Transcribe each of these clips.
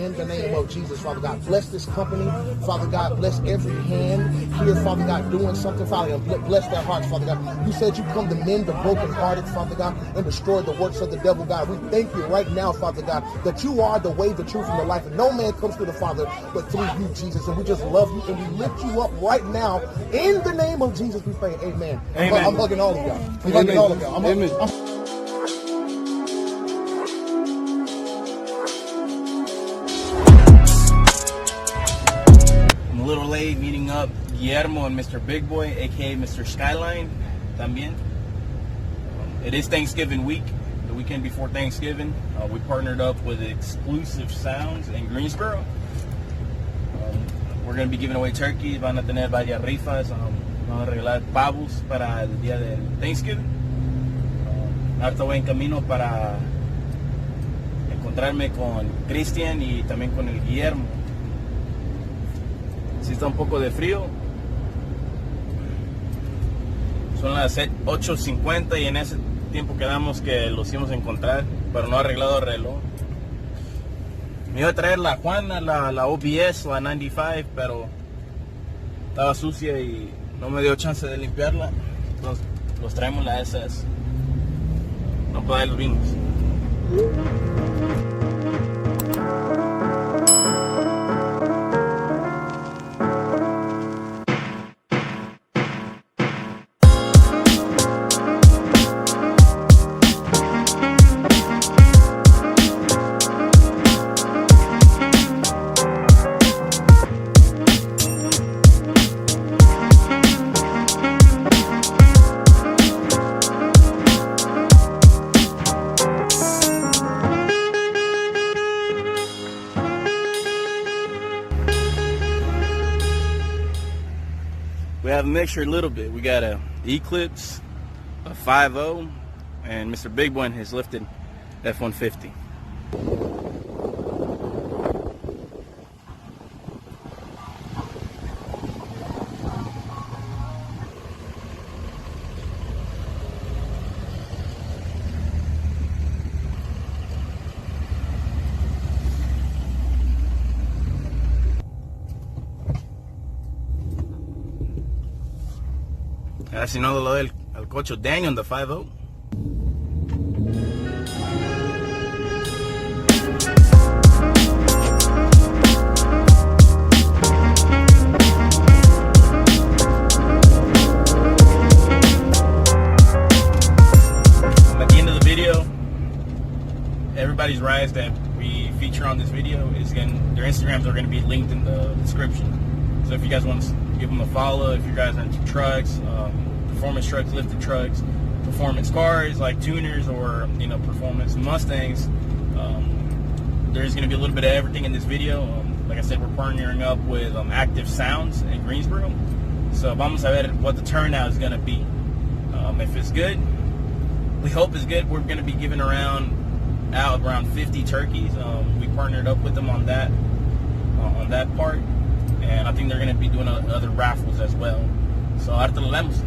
In the name of Jesus, Father God, bless this company. Father God, bless every hand here, Father God, doing something, Father God. Bless their hearts, Father God. You said you come to mend the brokenhearted, Father God, and destroy the works of the devil, God. We thank you right now, Father God, that you are the way, the truth, and the life. And no man comes to the Father but through you, Jesus. And we just love you and we lift you up right now. In the name of Jesus, we pray. Amen. Amen. I'm hugging all of y'all. I'm hugging all of y'all. Amen. A little late meeting up Guillermo and Mr. Big Boy, aka Mr. Skyline, también. It is Thanksgiving week, the weekend before Thanksgiving. We partnered up with Exclusive Sounds in Greensboro. We're going to be giving away turkeys, van a tener varias rifas, van a regalar pavos para el día de Thanksgiving. Ahorita voy en camino para encontrarme con Cristian y también con el Guillermo. Si está un poco de frío, son las 8:50 y en ese tiempo quedamos que los íbamos a encontrar, pero no ha arreglado el reloj. Me iba a traer la Juana, la OBS, la 95, pero estaba sucia y no me dio chance de limpiarla. Entonces los traemos la SS. No puedo dar los vinos. We have a mixture a little bit. We got a Eclipse, a 5.0, and Mr. Big One has lifted F-150. Si no lo del al cocho Daniel, the 5.0. At the end of the video, everybody's rides that we feature on this video their Instagrams are going to be linked in the description. So if you guys want to give them a follow, if you guys are into trucks, performance trucks, lifted trucks, performance cars like tuners or performance Mustangs, there's going to be a little bit of everything in this video. Like I said, we're partnering up with Active Sounds in Greensboro, so vamos a ver what the turnout is going to be. If it's good, we hope it's good. We're going to be giving out around 50 turkeys. We partnered up with them on that part, and I think they're going to be doing other raffles as well. So ahorita lo vemos.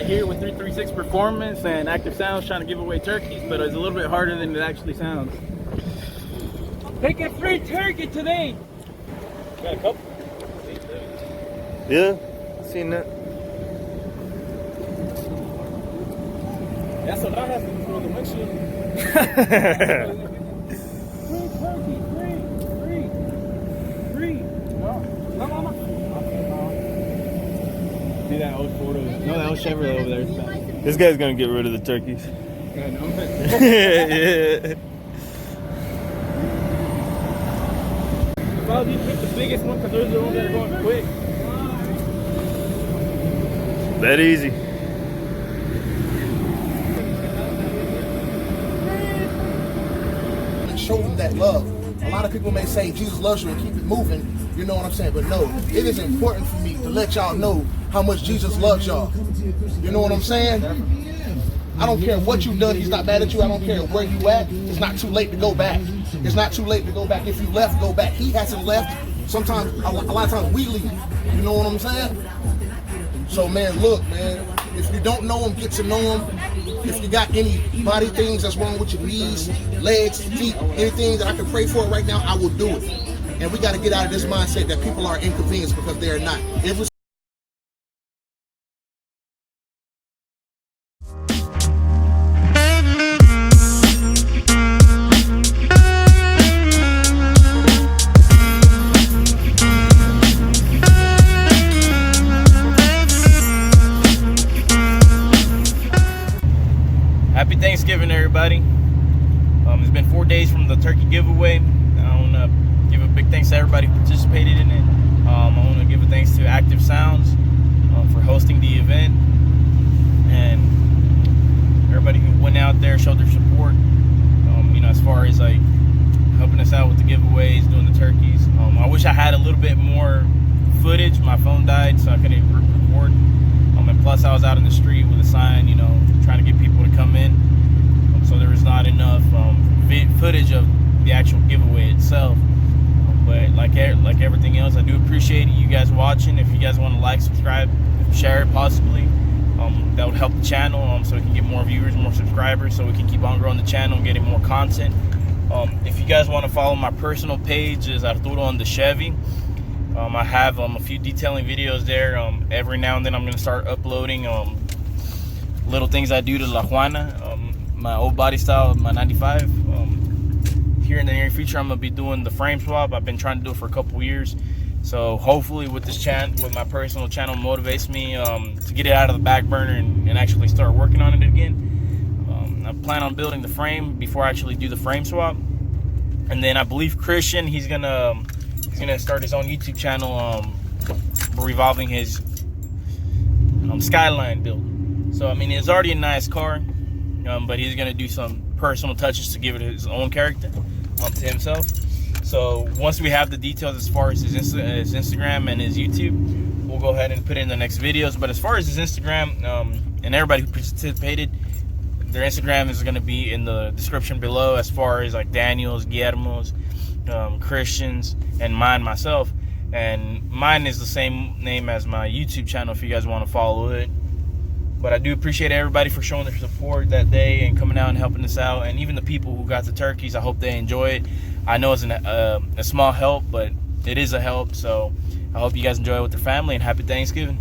here with 336 Performance and Active Sounds trying to give away turkeys, but it's a little bit harder than it actually sounds. Take a free turkey today! Got a couple? Yeah, seen that. That's what I have to do for the windshield. Free turkey, free. No. See that old photo? No, that old Chevrolet over there. This guy's gonna get rid of the turkeys. Yeah, no. Yeah. Well, you pick the biggest one because those are the ones that are going quick. That easy. Show them that love. A lot of people may say Jesus loves you and keep it moving, you know what I'm saying? But no, it is important for me to let y'all know how much Jesus loves y'all. You know what I'm saying? I don't care what you've done, he's not mad at you. I don't care where you at. It's not too late to go back. It's not too late to go back. If you left, go back. He hasn't left. Sometimes, a lot of times we leave. You know what I'm saying? So man, look, man, if you don't know him, get to know him. If you got any body things that's wrong with your knees, legs, feet, anything that I can pray for right now, I will do it. And we got to get out of this mindset that people are inconvenienced because they are not. Happy Thanksgiving, everybody. It's been 4 days from the turkey giveaway. I want to give a big thanks to everybody who participated in it. I want to give a thanks to Active Sounds for hosting the event, and everybody who went out there, showed their support. You know, as far as like helping us out with the giveaways, doing the turkeys. I wish I had a little bit more footage. My phone died, so I couldn't record. And plus, I was out in the street with a sign, you know, trying to get people to come in. So there was not enough footage of the actual giveaway itself. But like everything else, I do appreciate you guys watching. If you guys want to like, subscribe, share it possibly, that would help the channel so we can get more viewers, more subscribers, so we can keep on growing the channel and getting more content. If you guys want to follow my personal page, is Arturo on the Chevy. I have a few detailing videos there. Every now and then I'm going to start uploading little things I do to La Juana, my old body style, my 95. Here in the near future, I'm going to be doing the frame swap. I've been trying to do it for a couple years. So hopefully with this with my personal channel, motivates me to get it out of the back burner and actually start working on it again. I plan on building the frame before I actually do the frame swap. And then I believe Christian, he's gonna start his own YouTube channel revolving his Skyline build. So I mean, it's already a nice car, but he's gonna do some personal touches to give it his own character to himself. So once we have the details as far as his Instagram and his YouTube, we'll go ahead and put it in the next videos. But as far as his Instagram, and everybody who participated, their Instagram is going to be in the description below, as far as like Daniel's, Guillermo's, Christian's, and mine, myself. And mine is the same name as my YouTube channel if you guys want to follow it. But I do appreciate everybody for showing their support that day and coming out and helping us out. And even the people who got the turkeys, I hope they enjoy it. I know it's a small help, but it is a help. So I hope you guys enjoy it with their family, and happy Thanksgiving.